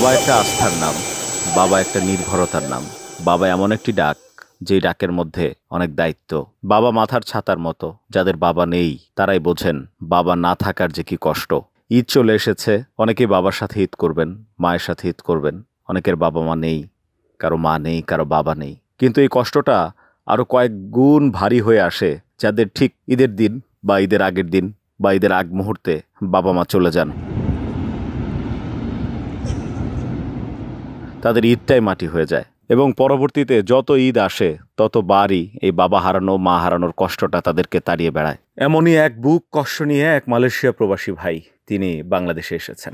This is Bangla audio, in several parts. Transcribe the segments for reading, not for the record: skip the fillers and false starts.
বাবা একটা আস্থার নাম, বাবা একটা নির্ভরতার নাম। বাবা এমন একটি ডাক, যেই ডাকের মধ্যে অনেক দায়িত্ব। বাবা মাথার ছাতার মতো, যাদের বাবা নেই তারাই বোঝেন বাবা না থাকার যে কি কষ্ট। ঈদ চলে এসেছে, অনেকেই বাবার সাথে ঈদ করবেন, মায়ের সাথে ঈদ করবেন। অনেকের বাবা মা নেই, কারো মা নেই, কারো বাবা নেই। কিন্তু এই কষ্টটা আরো কয়েক গুণ ভারী হয়ে আসে যাদের ঠিক ঈদের দিন বা ঈদের আগের দিন বা ঈদের আগ মুহূর্তে বাবা মা চলে যান। তাদের ঈদটাই মাটি হয়ে যায় এবং পরবর্তীতে যত ঈদ আসে ততবারই এই বাবা হারানো মা হারানোর কষ্টটা তাদেরকে তাড়িয়ে বেড়ায়। এমনই এক বুক কষ্ট নিয়ে এক মালয়েশিয়া প্রবাসী ভাই তিনি বাংলাদেশে এসেছেন।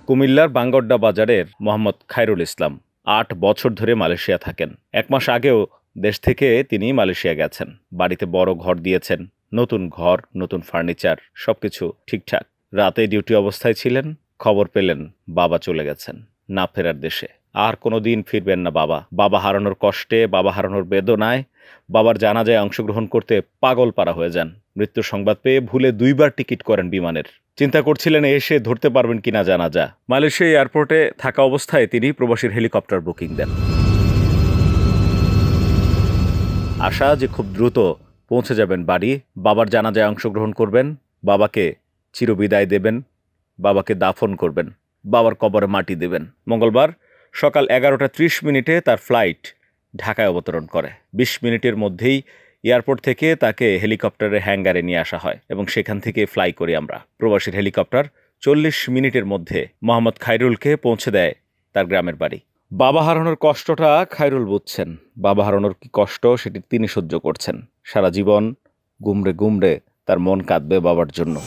কুমিল্লার বাঙ্গড্ডা বাজারের মোহাম্মদ খায়রুল ইসলাম ৮ বছর ধরে মালয়েশিয়া থাকেন। ১ মাস আগেও দেশ থেকে তিনি মালয়েশিয়া গেছেন। বাড়িতে বড় ঘর দিয়েছেন, নতুন ঘর, নতুন ফার্নিচার, সবকিছু ঠিকঠাক। রাতে ডিউটি অবস্থায় ছিলেন, খবর পেলেন বাবা চলে গেছেন না ফেরার দেশে। আর কোনোদিন ফিরবেন না বাবা। বাবা হারানোর কষ্টে, বাবা হারানোর বেদনায়, বাবার জানাজায় অংশগ্রহণ করতে পাগল পারা হয়ে যান। মৃত্যুর সংবাদ পেয়ে ভুলে ২ বার টিকিট করেন বিমানের। চিন্তা করছিলেন এসে ধরতে পারবেন কিনা জানাজা। মালয়েশিয়া এয়ারপোর্টে থাকা অবস্থায় তিনি প্রবাসীর হেলিকপ্টার বুকিং দেন। আশা যে খুব দ্রুত পৌঁছে যাবেন বাড়ি, বাবার জানাজায় অংশগ্রহণ করবেন, বাবাকে চিরবিদায় দেবেন, বাবাকে দাফন করবেন, বাবার কবরে মাটি দেবেন। মঙ্গলবার সকাল ১১:৩০ তার ফ্লাইট ঢাকায় অবতরণ করে। ২০ মিনিটের মধ্যেই এয়ারপোর্ট থেকে তাকে হেলিকপ্টারের হ্যাঙ্গারে নিয়ে আসা হয় এবং সেখান থেকে ফ্লাই করি আমরা। প্রবাসীর হেলিকপ্টার ৪০ মিনিটের মধ্যে মোহাম্মদ খায়রুলকে পৌঁছে দেয় তার গ্রামের বাড়ি। বাবা হারানোর কষ্টটা খায়রুল বুঝছেন। বাবা হারানোর কি কষ্ট সেটি তিনি সহ্য করছেন। সারা জীবন গুমড়ে গুমড়ে তার মন কাঁদবে বাবার জন্য।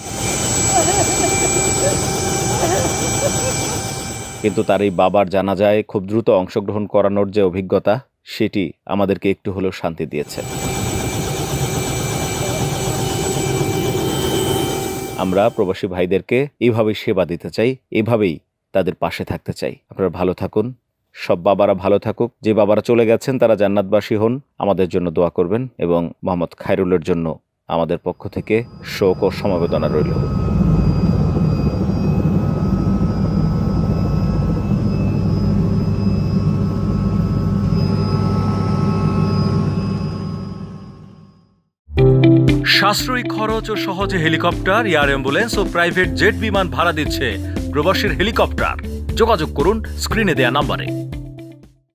কিন্তু তার এই বাবার জানাজায় খুব দ্রুত অংশগ্রহণ করানোর যে অভিজ্ঞতা, সেটি আমাদেরকে একটু হলেও শান্তি দিয়েছে। আমরা প্রবাসী ভাইদেরকে এইভাবেই সেবা দিতে চাই, এইভাবেই তাদের পাশে থাকতে চাই। আপনারা ভালো থাকুন, সব বাবারা ভালো থাকুক। যে বাবারা চলে গেছেন তারা জান্নাতবাসী হন। আমাদের জন্য দোয়া করবেন এবং মোহাম্মদ খায়রুলের জন্য আমাদের পক্ষ থেকে শোক ও সমবেদনা রইল। সাশ্রয়ী খরচ ও সহজে হেলিকপ্টার, এয়ার অ্যাম্বুলেন্স ও প্রাইভেট জেট বিমান ভাড়া দিচ্ছে প্রবাসীর হেলিকপ্টার। যোগাযোগ করুন স্ক্রিনে দেয়া নাম্বারে।